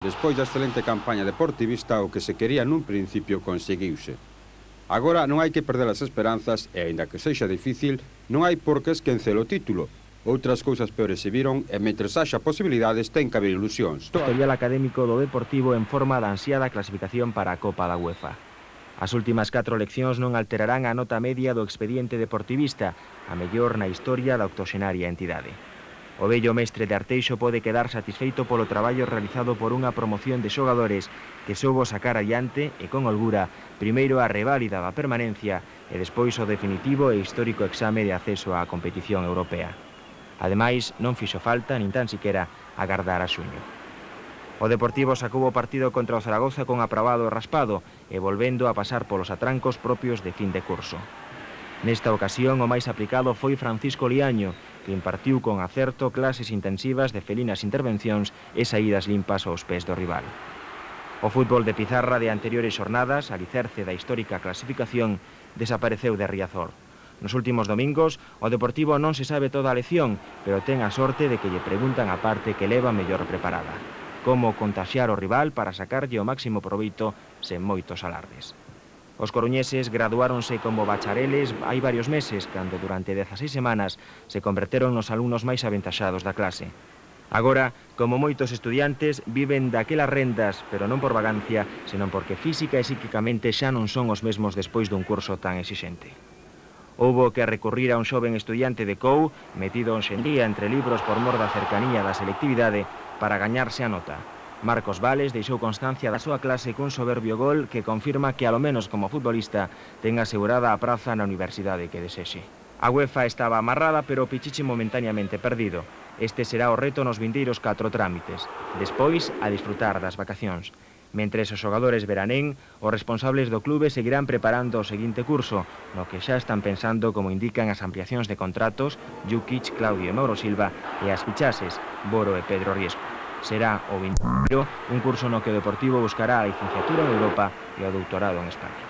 Despois da excelente campaña deportivista, o que se quería nun principio conseguiuse. Agora non hai que perder as esperanzas e, aínda que sexa difícil, non hai por que esquecer o título. Outras cousas peores se viron e, mentres haxa posibilidades, ten que haber ilusións. Historial académico do Deportivo en forma da ansiada clasificación para a Copa da UEFA. As últimas 4 leccións non alterarán a nota media do expediente deportivista, a mellor na historia da octoxenaria entidade. O vello mestre de Arteixo pode quedar satisfeito polo traballo realizado por unha promoción de xogadores que soubo sacar adiante e con holgura primeiro a reválida da permanencia e despois o definitivo e histórico exame de acceso á competición europea. Ademais, non fixo falta, nin tan siquera, agardar a xuño. O Deportivo sacou o partido contra o Zaragoza con aprobado e raspado e volvendo a pasar polos atrancos propios de fin de curso. Nesta ocasión, o máis aplicado foi Francisco Liaño, que impartiu con acerto clases intensivas de felinas intervencións e saídas limpas aos pés do rival. O fútbol de pizarra de anteriores xornadas, alicerce da histórica clasificación, desapareceu de Riazor. Nos últimos domingos, o Deportivo non se sabe toda a lección, pero ten a sorte de que lle preguntan a parte que leva mellor preparada. Como contaxiar o rival para sacarlle o máximo proveito sen moitos alardes. Os coruñeses graduáronse como bachareles hai varios meses, cando durante 16 semanas se converteron nos alumnos máis aventaxados da clase. Agora, como moitos estudiantes, viven daquelas rendas, pero non por vagancia, senón porque física e psíquicamente xa non son os mesmos despois dun curso tan exixente. Houbo que recurrir a un xoven estudiante de COU, metido hoxe en día entre libros por mor da cercanía da selectividade, para gañarse a nota. Marcos Vales deixou constancia da súa clase cun soberbio gol que confirma que, alo menos como futbolista, ten asegurada a praza na universidade que desexe. A UEFA estaba amarrada, pero o Pichichi momentaneamente perdido. Este será o reto nos vindeiros 4 trámites. Despois, a disfrutar das vacacións. Mentres os xogadores veranén, os responsables do clube seguirán preparando o seguinte curso, no que xa están pensando como indican as ampliacións de contratos, Jukic, Claudio e Mauro Silva, e as fichases, Boro e Pedro Riesco. Será o 21, un curso no que o Deportivo buscará a licenciatura en Europa e o doutorado en España.